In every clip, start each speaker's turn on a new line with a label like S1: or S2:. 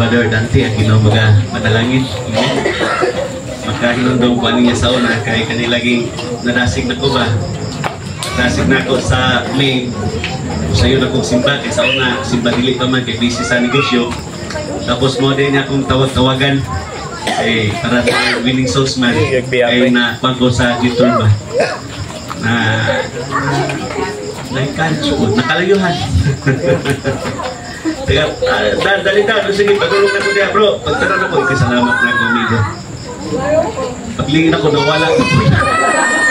S1: Father Dante ang ginawaga madalangin. Makahinundong ko niya sa una kay kanilaging nadasig na ko ba. Nadasig na ko sa main. Sayo na kong simba kay sa una simba dili pa man kay busy sa negosyo. Tapos mo din akong tawag-tawagan para sa winning souls man ay na pangko sa YouTube ba. Nakalayuhan. Teka, dali ka, sige, pagulong na ko diya bro. Pagtaran ako, ikasalamat na ako amigo. Paglingin ako, nawala ko.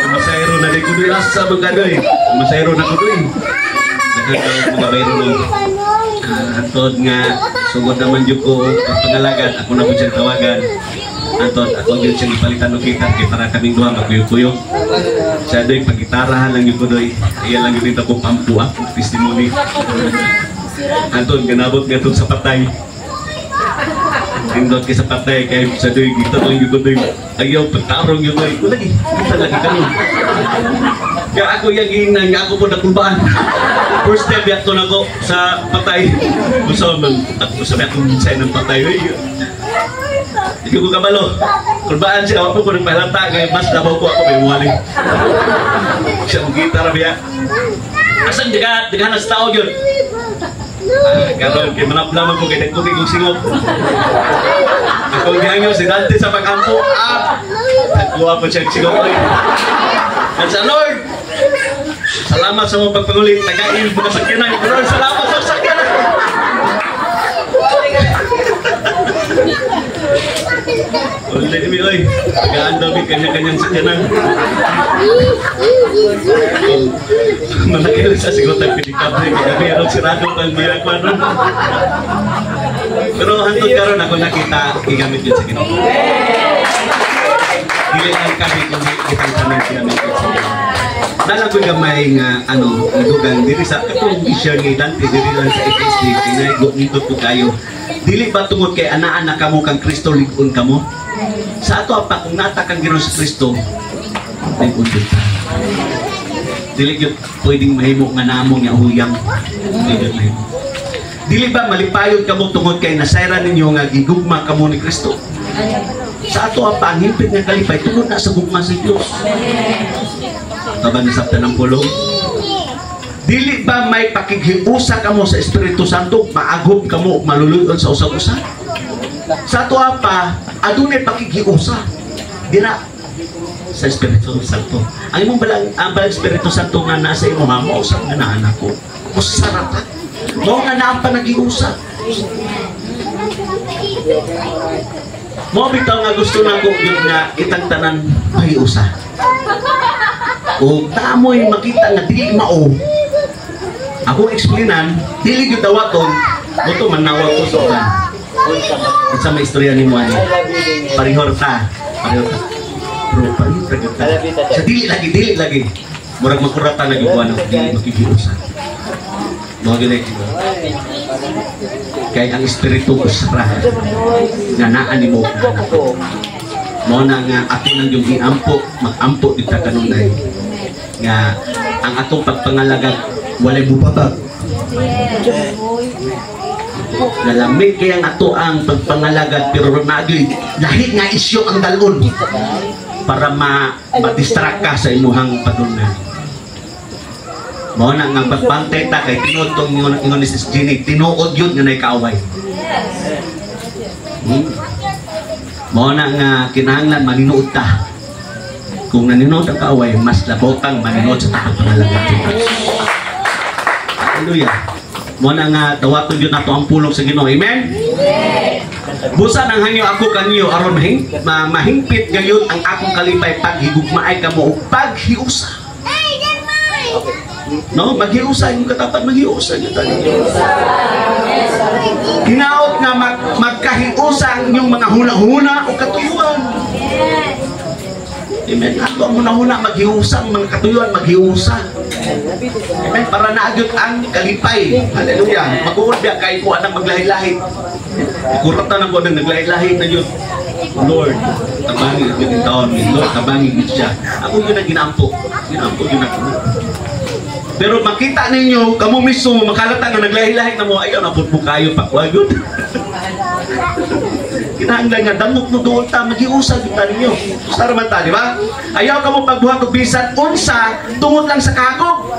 S1: Masayro na rin ko doon. Asa magkanoy? Masayro na ko doon. Nagkakaw mga bayro doon. Antod nga, sugod naman yung ko pagpangalagan. Ako na po siyang tawagan. Antod, ako din siyang ipalitan ng kita. Kaya para kaming duha, magkuyog-kuyog. Siya doon, pagitarahan lang yung ko doon. Iyan lang yung dito ko pampuak. Testimony. Anton, ganabot nga itong sa patay. Indot ka sa patay, kaya sa doy, kita lang yung doy. Ayaw, pagtarong yung doy. Lagi, kita lagi ka nun. Kaya ako yung ginang, ako po nakumbaan. First step, yato na ko sa patay. Gusto man, ako sabi akong minsay ng patay. Hindi ko kabalo. Kurbaan siya, ako po nagpalata, kaya mas labaw ko ako, may wali. Siya mong gitara biya. Asan, diga na sa tao yun. Karon kay manaplaman ko kay nagkuki kong singop. Ako gihangyo si Dante sa pag-ampo. Nagkuha po siya singop ko. At sa Lord, salamat sa mga pagpangulit. Tagain mo na sakyanan. Lord, salamat sa sakyanan. Ulit mi oy. Tagaan daw kanya-kanyang sakyanan. Malaki sa siguro tayo pinikabri kaya meron sirado pang may aquano. Pero hantod karon ako nakita gigamit yun sa Ginoo. Dili lang kami kung itang kami ginamit yun sa Ginoo. Nalang ko gamay nga nadugang diri sa katong i-share ni Dante diri lang sa FSD kinaigo nito ko kayo. Dili ba tungod kay anaan na kamo kang Kristo ligon kamo? Sa ato pa kung nata kang Ginoo sa Kristo ay undot ta. Dili gyud pwedeng mahimo nga namong nga huyang. Dili ba malipayon kamo tungod kay nasayran ninyo nga gigugma kamo ni Kristo? Sa ato pa ang himpit nga kalipay tungod na sa gugma sa Dios. Taban sa tanang pulong. Dili ba may pakighiusa kamo sa Espiritu Santo, maagom kamo maluluyon sa usag-usa? Sa ato pa adunay pakighiusa. Dira sa Espiritu Santo. Ang imong balang Espiritu Santo nga nasa imo mo usab nga naanak ko. Usarata. Mo nga naa pa nagiusa. Mo bitaw nga gusto nako gyud nga itang tanan pahiusa. O tamoy makita nga dili mao. Ako explainan, dili gyud dawaton, buto manawag ko sa unsa may istorya nimo ani. Parihorta. Bro, parihorta. Sa dili lagi. Murag makurata lagi ko ano, dili makikiusa. Mo gyud kay ang espiritu usra nga naa nimo mo na nga ato nang yung iampo mag-ampo dita kanunay nga ang atong pagpangalagad walay bubabag nalamig kaya ang ato ang pagpangalagad pero nagay lahi nga isyo ang dalon para ma-distract ka sa imuhang padunan. Mo na nga pagpantay ta kay tinuod tong ingon ni Sis Jenny, tinuod yun nga nay kaaway. Mo na nga kinahanglan maninuod ta. Kung naninuod ang kaaway, mas labotang maninuod sa pagpangalagad. Hallelujah. Mo na nga dawaton yun nato ang pulong sa Ginoo. Amen. Busa nang hangyo ako kanyo aron mahingpit gayon ang akong kalipay paghigugmaay kamo ug paghiusa. No, maghiusa yung katapat, maghiusa yung hinaot nga magkahiusa yung mga huna-huna o katuyuan. Amen. Ato ang huna-huna maghiusa, mga katuyuan maghiusa. Amen. Para naagyot ang kalipay. Hallelujah. Mag-uod biya kahit po anang maglahi-lahi. Ikuratan ang po nang naglahi-lahi na yun. Lord, tabangi at yung taon. Lord, tabangi siya. Ako yun ang ginampo. Ginampo yun ako. Pero makita ninyo, kamo mismo makalata nga naglahi-lahi na mo, ayaw na po kayo pakwagod. Kinahanglan nga damot mo doon ta magiusag kita ninyo. Sa raman ta, di ba? Ayaw ka mo pagbuhat og bisan unsa tungod lang sa kakog.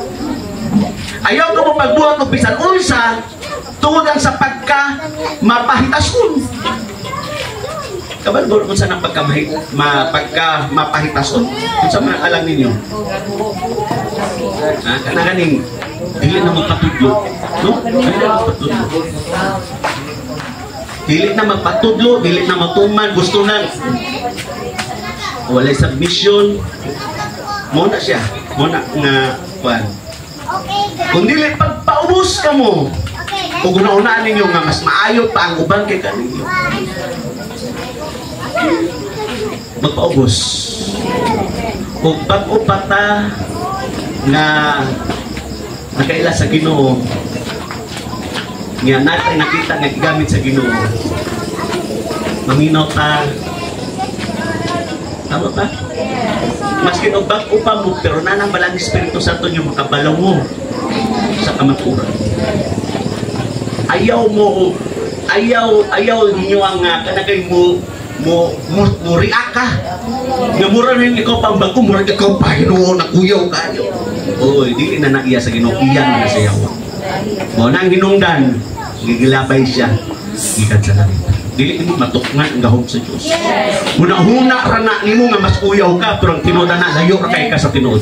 S1: Ayaw ka mo pagbuhat og bisan unsa tungod lang sa pagka mapahitason. Kabalgor kung saan ang pagka mapahitason. Kung saan man alam ninyo. Kanaganing dili na magpatudlo. No? Dili na magpatudlo, dili na matuman, gusto na walay submission. Muna siya, muna nga kwan. Kung dili pagpaubos ka mo, kung una-unaan ninyo nga mas maayo pa ang uban kay kaninyo, magpaubos. Kung pag-upata nga nakaila sa Ginoo, nga natin nakita nga gigamit sa Ginoo, maminaw ta. Tama ba? Maski og upang mo, pero nanang balang Espiritu Santo nyo makabalaw mo sa kamaturan. Ayaw ninyo ang kanagay mo react ka. Nga mura rin ikaw pang bago, mura ikaw pa, Ginoo, nakuyaw kayo. Oy, di na naiya sa Ginoo, iyan na siya. Mo nang hinungdan, gigilabay siya, gikan sa langit. Dili mo matukman ang gahom sa Dios. Huna-huna ra na nimo nga mas uyaw ka, pero ang tinuod na layo ra kay ka sa tinuod.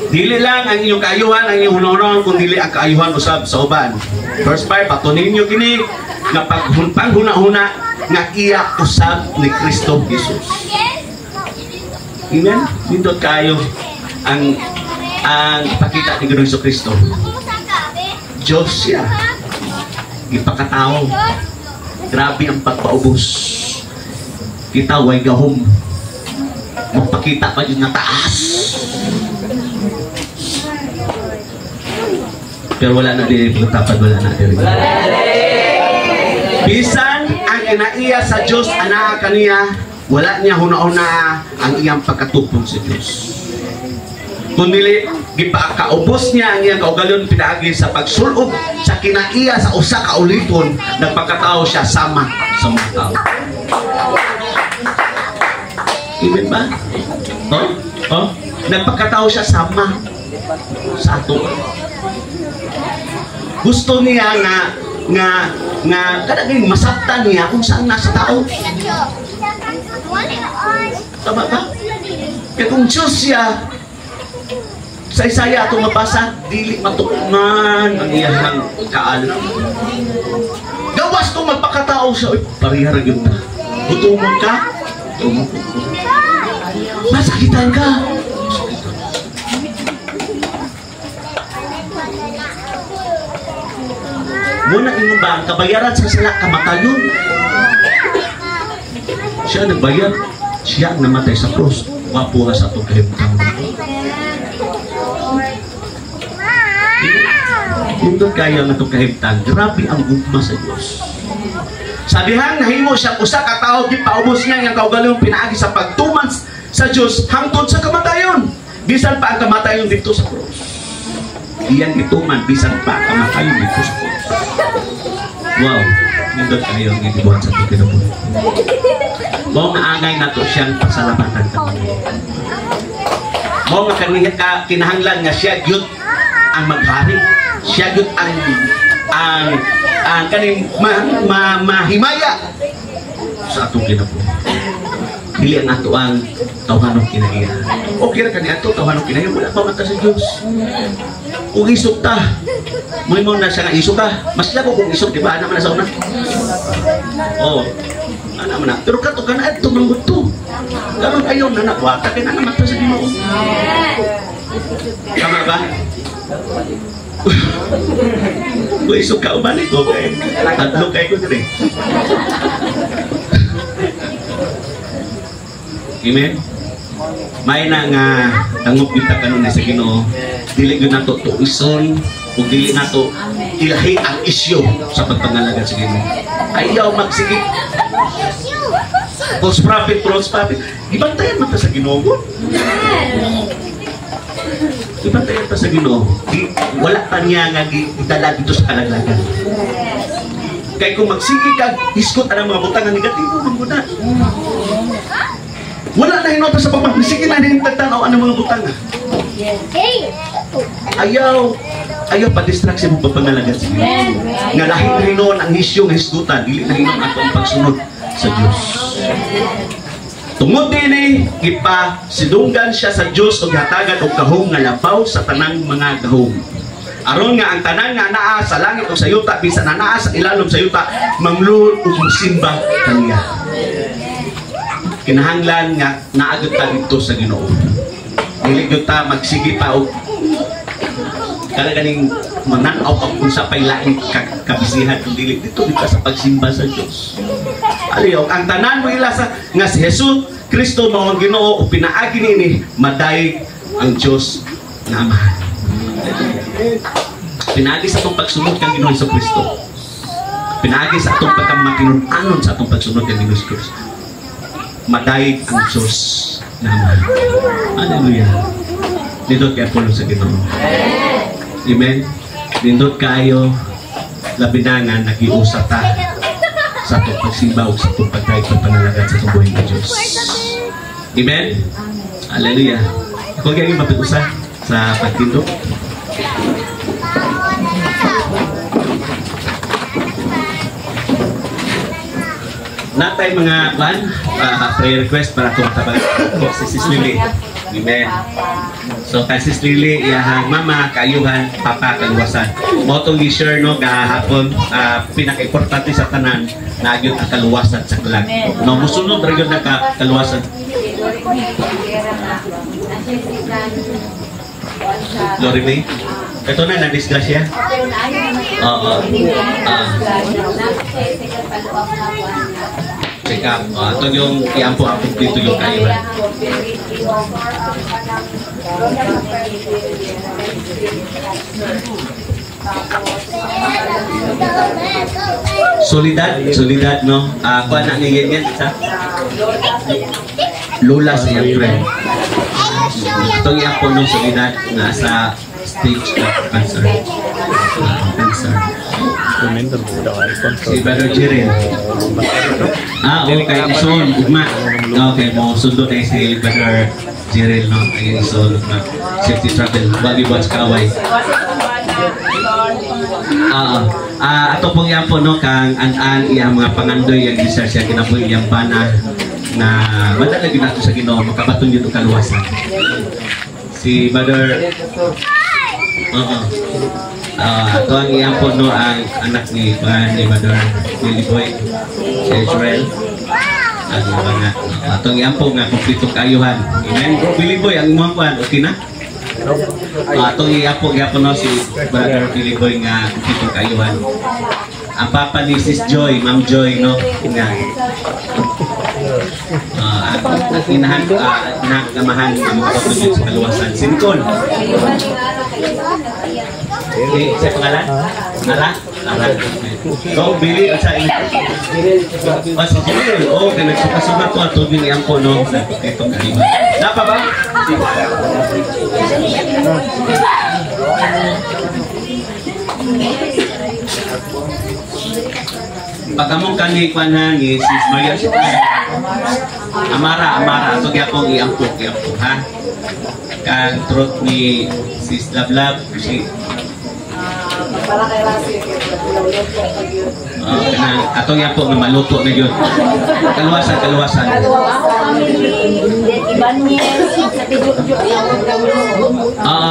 S1: Dili lang ang inyong kaayuhan, ang inyong hunahunahon, kung dili ang kaayuhan usab sa uban. Verse 5, patunin niyo kini nga pag huna-huna nga iya usab ni Kristo Jesus. Amen? Nindot kayo ang ipakita ni Ginoong Kristo. Diyos siya. Ipakatao. Grabe ang pagpaubos. Kita way gahom. Magpakita pa yun nga taas. Pero wala na din. Pagtapad wala na din. Bisan ang inaiya sa Diyos, anak kaniya, wala niya huna-una ang iyang pagkatupong sa Diyos. Kung dili gipakaubos niya ang iyang kaugalon pinaagi sa pagsulog sa kinaiya sa usa ka uliton, nagpakatao siya sama sa mga tao. Amen ba? Nagpakatao siya sama sa ato. Gusto niya nga kadaging masabtan niya kung saan nasa tao. Tama ba? Kaya kung Diyos siya, sa Isaya itong mabasa, dili matukman ang iyang kaalam. Gawas itong magpakatao siya, parihara yun na. Gutumon ka? Gutumon ko. Masakitan ka? Muna ingon ba, ang kabayaran sa sala, kamatayon. Siya nagbayad, siya ang namatay sa krus. Wapo nga sa itong kahimtang. Hindot kayo ang itong kahimtang. Grabe ang gugma sa Diyos. Sabihan, nahimo siya usa ka tao, gipaubos niya ang kaugalong pinaagi sa pagtuman sa Diyos hangtod sa kamatayon. Bisan pa ang kamatayon dito sa krus. Iyan ituman, bisan pa ang kamatayon dito sa krus. Wow, hindot kayo ang gibuhat sa itong kinabuhi. Mo naangay na to siyang pasalamatan kami. Mo nga kinahanglan nga siya gyud ang maghari. Siya gyud ang kaning mahimaya sa atong kinabuhi. Dili ang ato ang tawhanong kinaiya. Okay ra kani ato tawhanong kinaiya, wala pa mata sa Dios. Kung isog ta, mo na siya nga isog ka. Mas lago kung isog, di ba? Ano man na sa una? Oo. Ano man na. Pero kato ka na ito ng gusto. Karon ayaw na nakwata, kaya na naman sa Ginoo. Tama ba? Kung isog ka, umalik ko kayo. Tatlo kayo ko din. Amen? May na nga tangop kita kanon sa Ginoo. Dili gyud nato tuison ug dili nato ilahi ang isyu sa pagpangalaga sa Ginoo. Ayaw magsigig. False prophet. Ibantayan man ta sa Ginoo. Ibantayan ta sa Ginoo. Wala pa niya nga gidala dito sa kalaglagan. Kay kung magsige ka, iskot ang mga butang nga negatibo man guna. Wala na hinota sa pagmamahal. Sige na din tagtanaw ang mga butang. Ayaw pa-distraction mo pagpangalagan sa Diyos. Nga dahil na hinon ang isyo ng iskutan, dili na hinon ang pagsunod sa Diyos. Tungod din ipasidunggan siya sa Diyos o hatagan o kahong nga labaw sa tanang mga gahong. Aron nga ang tanan nga naa sa langit o sa yuta, bisan na naa sa ilalom sa yuta, mamluhod o musimba kaniya. Kinahanglan nga naagad ta dito sa Ginoo. Dili gyud ta magsige pa og ganing mananaw pa kung sa pailaing kabisihan kung dili dito sa pagsimba sa Diyos. Aliyo, ang tanan mo ila sa nga si Jesus Kristo mao ang Ginoo o pinaagi nini maday ang Diyos na Ama. Pinaagi sa atong pagsunod kang Ginoo sa Kristo. Pinaagi sa atong pagkamatinud-anon sa atong pagsunod kang Ginoo sa Kristo. Maday ang Diyos na Ama. Hallelujah. Dito kay Apollo sa Ginoo. Amen. Nindot kayo labinangan nagiusap ta sa itong pagsimba o sa itong pagkain panalagan sa itong buhay ng Diyos. Amen. Hallelujah. Ako kaya yung mapag-usap sa pagtindok. Natay mga prayer request para tumatabag po si Sis Lily. Amen. So, kasi Sis Lily, iyahang mama, kaayuhan, papa, kaluwasan. Mo itong i-share, no, kahapon, pinaka-importante sa tanan, na yun ang kaluwasan sa kalag. No, musunod rin yun na kaluwasan. Lori May? Ito na, na-disgrasya? Oo. Check up. Ito yung iampo-ampo dito yung kaayuhan. Solidad, no? Kuha na ngayon yan, sa? Lola sa iyang friend. Itong iampo ng solidad na sa stage of cancer. Si Brother Jiren. Okay. Ison, ugma. Okay, mo sundo na si Brother Jiren, no? Ayun, ison, ugma. Safety travel. Bagi buat kaway. Ato pong yan po, no? Kang an-an, iyang mga pangandoy, yung research siya, kinapoy iyang bana na madalagin nato sa Ginoo, makabaton yun ang kaluwasan. Si Brother ito ang iyang po, no, ang anak ni Brother Billy Boy, si Israel. Ito ang iyang po nga kumpletong kaayuhan. Amen. Billy Boy, ang mga kuhan, okay na? Ito ang iyang po, no, si Brother Billy Boy nga kumpletong kaayuhan. Ang papa ni Sis Joy, Ma'am Joy, no, nga. Inahangamahan ang mga patuloy sa kaluwasan. Sinikon. Sa pangalan? Ara? So, Billy, at sa inyo? Si Jiren. Oo, kaya nagsuka-suka ko at tubig niyan po, no? Ito kaliba. Napa ba? Pagkamong kani kwanhan ni Sis Maria Amara ito kaya pong iampok ha kang trot ni Sis Lablab si atong yan po na maluto na yun kaluwasan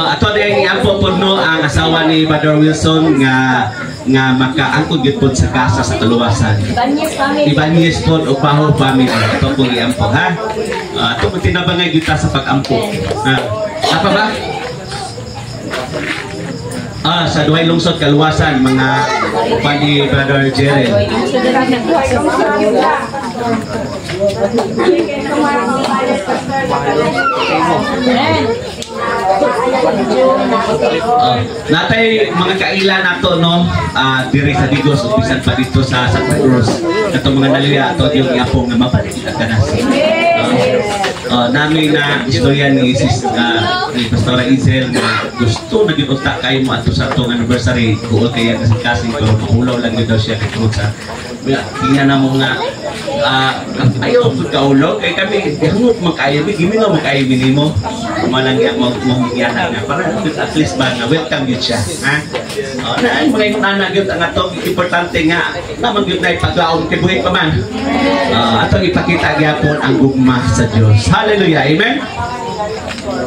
S1: ato na yung yan po no ang asawa ni Brother Wilson nga makaangkod yun po sa kasa sa kaluwasan Ibanez po o Paho family ito po iampo ha ito po tinabangay kita sa pag-ampo apa ba? Sa Duhay Lungsod Kaluwasan mga upan ni Brother Jiren. Natay mga kaila nato no diri sa Digos upisan pa dito sa Santa Cruz. Katong mga naliya ato yung iapong nga mapalitan kanas. namin na istorya ni Pastora Izel na gusto na ginuta kayo mo ato sa atong anniversary kuol kaya kasi pero mahulaw lang yun daw siya katulad sa tingnan na mo nga ayaw po kaulog kay kami gano'n magkayo giminaw magkayo minimo kumalang yan mong na para at least ba na welcome yun siya ha na ay mga yung anak yun ang atong importante nga naman yun na ipagaon kay buhay pa man atong ipakita gyapon ang gugma sa Diyos. Hallelujah, amen.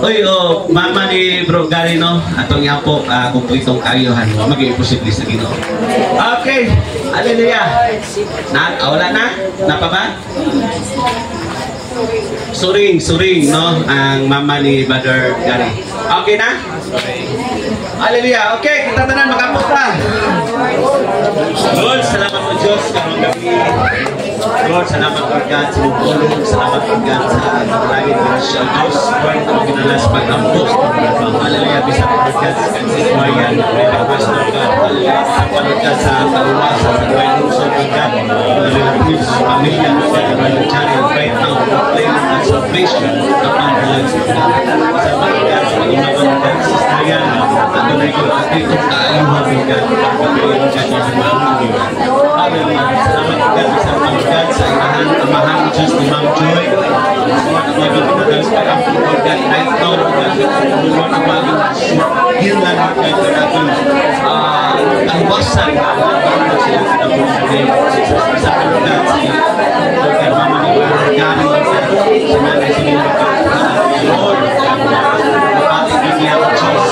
S1: Oy, mama ni Bro Gary, no? Atong yapo, kung po itong kayuhan, maging imposible sa Ginoo. Okay, hallelujah. Wala na? Napa ba? Suring, no? Ang mama ni Brother Gary. Okay na? Hallelujah. Okay, kita tanan makapunta. Lord, salamat po Diyos. Karong gabi. Lord, salamat po God sa mugulong. Salamat po God sa langit grasya Diyos. Lord, ang ginalas pag-ampo. Hallelujah. Bisa po God sa kansiswayan. Request po God. Hallelujah. Bisa po God sa kaluwasan. Sa Royal Luzon po God. Hallelujah. Please, pamilya po God. Royal Channel. Right now, proclaim and salvation upon the lives of God. Bisa po God sa pag-umagan ng God. Sistayan. Ano na ikaw at ito kaayuhan po God. Pag-umagan God sa mga hallelujah. Salamat po God. Bisa po God sa amahan ni Diyos ni Ma'am Joy. Salamat po God. Pinadal sa pag-ampo po God. Right now po God. Lord, ang maging hilan po God. Pinadal kaluwasan. Pinadal sila pinadal sa name. Bisa po God sa mama ni Brother Gary. Sa nanay sa nila po God. Lord, kapatid niya po Diyos.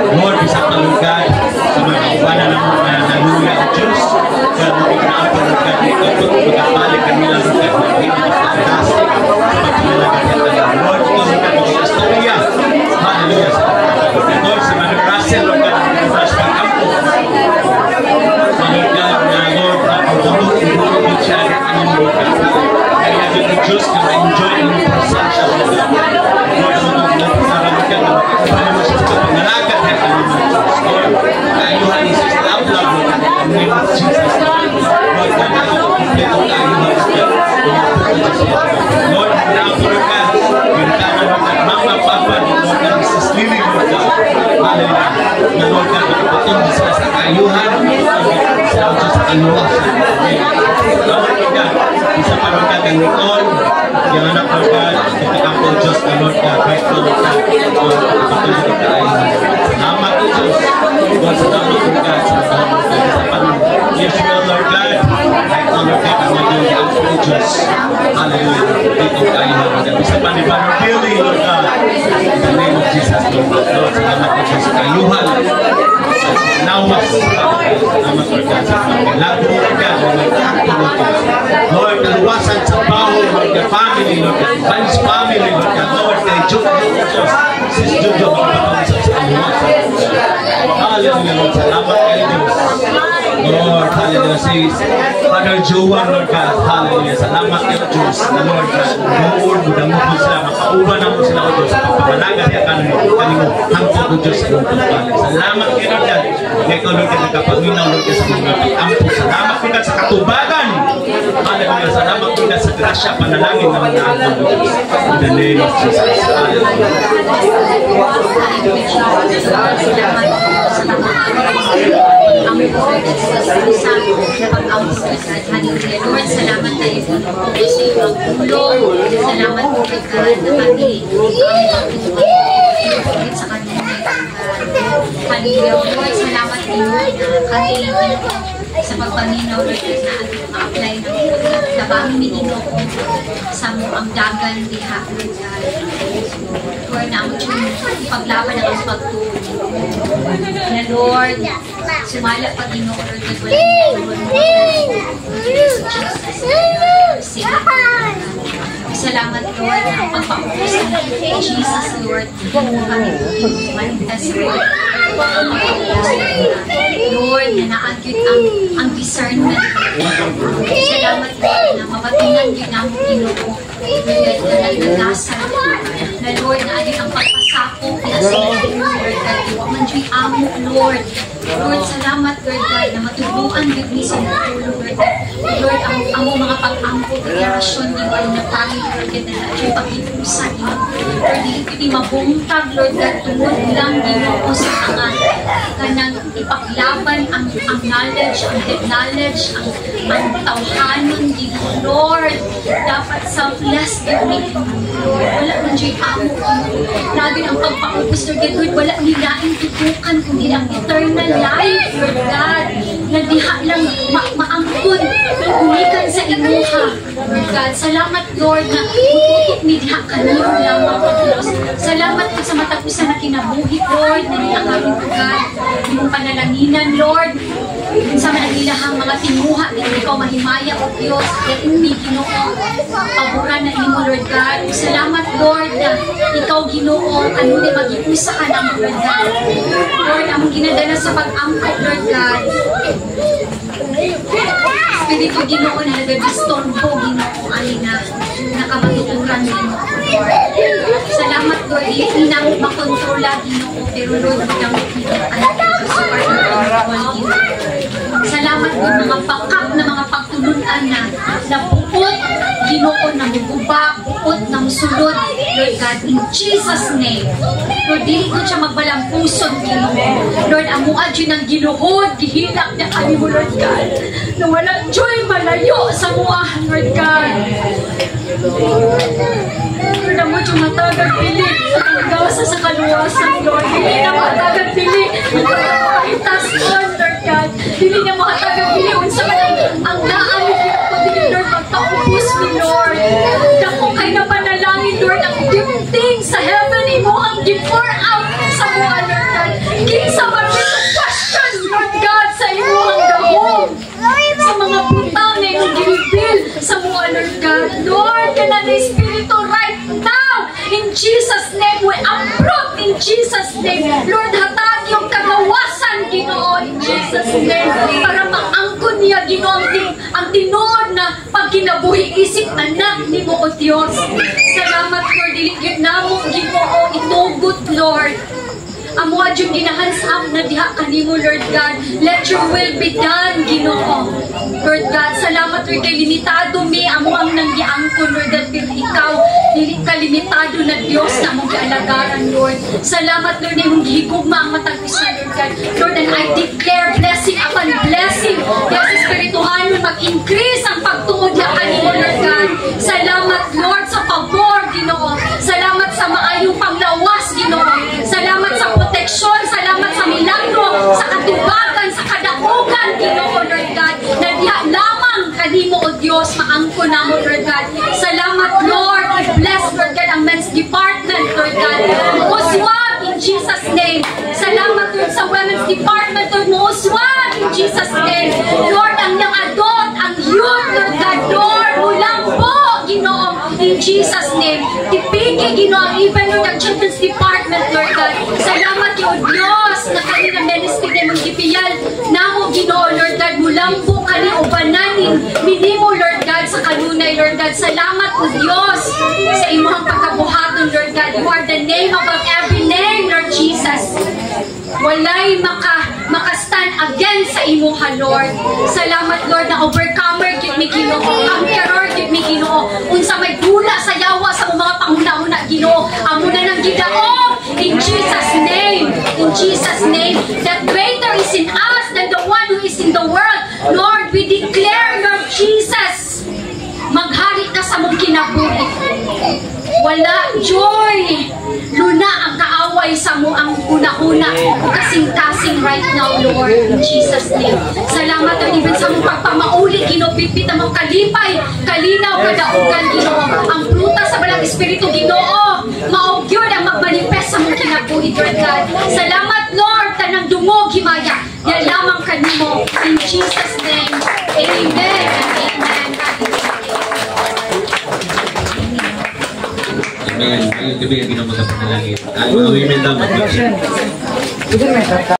S1: Lord, bisa palugad sa mga kawanan ng mga naluya ang Diyos. Kaya mo pinaapo ng kami kapag magkapalik kami lang ng kami na hindi magkakadasi sa pagkakalagat ng Lord, ito sa kami sa istorya. Hallelujah. Lord, sa mga Russell, Lord, ka ng fresh pag-ampo. Malugad na Lord, na pagdulog, ibulog siya ang aming buka. Kaya yung Diyos na ma-enjoy ang presensya mo. Lord, magkakasaramit ka na magkakasaramit mo siya sa pangalagat na kami ng Diyos. Lord, kaayuhan ni Jesus, love-love mo na ang name of Jesus. Lord, na kompleto kaayuhan siya. Lord, naapuro ka, yung kanan mo na mama, papa, Lord, na Mrs. Lily, Lord, hallelujah, na Lord, na magpatong sila sa kaayuhan, sila ko sa kaluwas. Lord, God, isa pa rin ka kang Nicole, yung anak ko ka, ipagkampong Diyos na Lord God, right now, Lord God, patuloy ka kaayuhan. Salamat ko Diyos, Lord, salamat ko God, salamat ko God, isa pa rin, Yeshua, Lord God, right now, Lord God, ang magiging ang po Diyos, hallelujah, dito kaayuhan, isa pa rin, Brother Billy, Lord God, in the name of Jesus, Lord, salamat ko Diyos, kaayuhan, nawas, salamat Lord God, sa mga lago, Lord God, Lord, naluwasan sa baho, Lord God, family, Lord God, Vance family, Lord God, Lord, kay Jojo, sis Jojo, magpapangusap sa kaluwasan. Hallelujah, Lord, salamat kayo Diyos. Lord, hallelujah, sis Father Joan, Lord God, hallelujah, salamat kayo Diyos, na Lord God, Lord, mudamot mo sila, makauban na mo sila o Diyos, pagpapalaga niya kanimo, hangtod ko Diyos sa iyong pagpapalik. Salamat kayo Lord God, ngayon ko Lord God, nagkapaminaw Lord God sa mga pag-ampo, salamat ko God sa katubagan, hallelujah, salamat ko God sa grasya, panalangin na mga angkol ko Diyos, in the name of Jesus, hallelujah.
S2: Ang Lord sa pag-ausad. Hallelujah. Lord, salamat tayo po sa iyong tulong. Salamat po kay God na kami ang sa kanila. Hallelujah. Lord, salamat po na kami sa pagpaminaw Lord na apply ng labang minino sa ang dagan ni Hapon God. Lord, na ang ipaglaban ng ang pagtulong. Na Lord, sumala pa din ako Lord at walang salamat Lord ang pagpapapos kay Jesus Lord kami manifest Lord Lord na naagyot ang discernment salamat Lord na mabatingan yun ang Ginoo na nagdadasal na Lord na adyot ang pagpasako kaya sa Lord at iwa man diy'y amo Lord Lord, salamat, Lord God, na matulungan with me sa natulog, Lord God. Lord, ang mga pag-angkot, relasyon, di ba, na pangit, Lord God, na natin pag-ipusan, Lord, hindi mabuntag, Lord God, tungod lang, Ginoo, sa mga kanang ipaglaban ang knowledge, ang head knowledge, ang tawhanon, Ginoo, Lord, dapat selfless, Lord, wala nang dyan amo, lagi ang pagpaubos, Lord God, wala nilaing tutukan, kundi ang eternal life, Lord God, na diha lang maangkon, umikan sa imuha, Lord God. Salamat, Lord, na ututok ni diha kanino lamang, Diyos. Salamat po sa matapusan na kinabuhi, Lord, na nilakawin ko, God, yung panalanginan, Lord, sa managilahang mga timuha, na ikaw mahimaya, O Diyos, at hindi, Ginoo, paboran na imo, Lord God. Salamat, Lord, na ikaw, Ginoo, ano na mag-iusa ka naman, Lord God. Lord, ang ginadala sa pag-angkot, Lord God. Espiritu, Ginoo, na nagabistorbo, Ginoo, ay na nakamatuturan, Ginoo. Salamat, Lord, hindi namin makontrola, Ginoo, pero Lord, gamit nito ang supernatural, Ginoo. Salamat, Lord, mga pakak na mga pagtulunan na napupot, Ginoo, na bububa, pupot, na musulod, Lord God, in Jesus' name. Lord, dili ko siya magbalang puson, Ginoo. Lord, amuad yun ang ginuhod, gihilak niya kami mo, Lord God, na walang joy malayo sa mua, Lord God. Lord, amo yung matagang pilit sa pagdasa sa kaluwasan, Lord. Hindi na matagang pilit itas on, Lord God. Hindi na matagang pilit unsa man ang daan ko din, Lord, pagtaupos ni Lord. Dako kay na panalangin, Lord, ang gifting sa heaven mo ang give-pour out sa mua, Lord God. Kinsa man ito question, Lord God, sa imo ang dahong. Sa mga putang na yung gilbil sa mua, Lord God. Lord, ka na Espiritu right now. In Jesus' name, we uproot in Jesus' name. Lord, hatag yung kagawasan, Ginoo, in Jesus' name. Para maangkon niya, Ginoo, ang tinuod na pagkinabuhi isip anak ni mo, O Diyos. Salamat, Lord. Diligid na mo, Ginoo, itugot, Lord. Amuad yung ginahands up na diha kanimo, Lord God. Let your will be done, Ginoo. Lord God, salamat, Lord, kay limitado mi, amo ang nanggiangkon, Lord, at pero ikaw, dili ka limitado na Diyos na mong gialagaran, Lord. Salamat, Lord, na yung gihigugma ang matag-isa, Lord God. Lord, and I declare blessing upon blessing. Yes, Espirituhan, mag-increase ang pagtuod niya kanimo, Lord God. Salamat, Lord, sa pabor, Ginoo. Salamat sa maayong panglawas, Ginoo. Salamat sa proteksyon, salamat sa milagro, sa katubagan, sa kadakugan, Ginoo, Lord God, na diha lamang kanimo, O Diyos, maangko na mo, Lord God. Salamat, Lord, i-bless, Lord God, ang men's department, Lord God. Muswag in Jesus' name. Salamat, Lord, sa women's department, Lord, muswag in Jesus' name. Lord, ang young adult, ang youth, Lord God, Lord, mulang po, Ginoo, in Jesus' name. Tipiki, Ginoo, even Lord, ang children's department, Lord God. Salamat, O Diyos, na kami na ministry na mong gipiyal na mo, Ginoo, Lord God, mulang po kani o bananin, minimo, Lord God, sa kanunay, Lord God. Salamat, O Diyos, sa imong pagkabuhaton, Lord God. You are the name above every name, Lord Jesus. Walay makastand again sa imuha, Lord. Salamat, Lord, na overcomer gid mi, Ginoo, conqueror gid mi, Ginoo. Unsa may gula sa yawa sa mga panguna-una, Ginoo, amo na nang gidaog in Jesus' name. In Jesus' name, that greater is in us than the one who is in the world. Lord, we declare, Lord Jesus, maghari ka sa mong kinabuhi. Wala joy. Luna ang kaaway sa mo ang una-una. Kasing-kasing right now, Lord, in Jesus' name. Salamat at even sa mong pagpamauli, Ginoo, mo kalipay, kalinaw, kadaugan, Ginoo. Ang pruta sa balang Espiritu, Ginoo, maugyod ang magmanifest sa mong kinabuhi, Lord God. Salamat, Lord, tanang dungog, himaya. Yan lamang kanimo. In Jesus' name, amen and amen.
S1: Amen. Ayun, gabi ang ginamagapanalangin. Ang mga women daw mag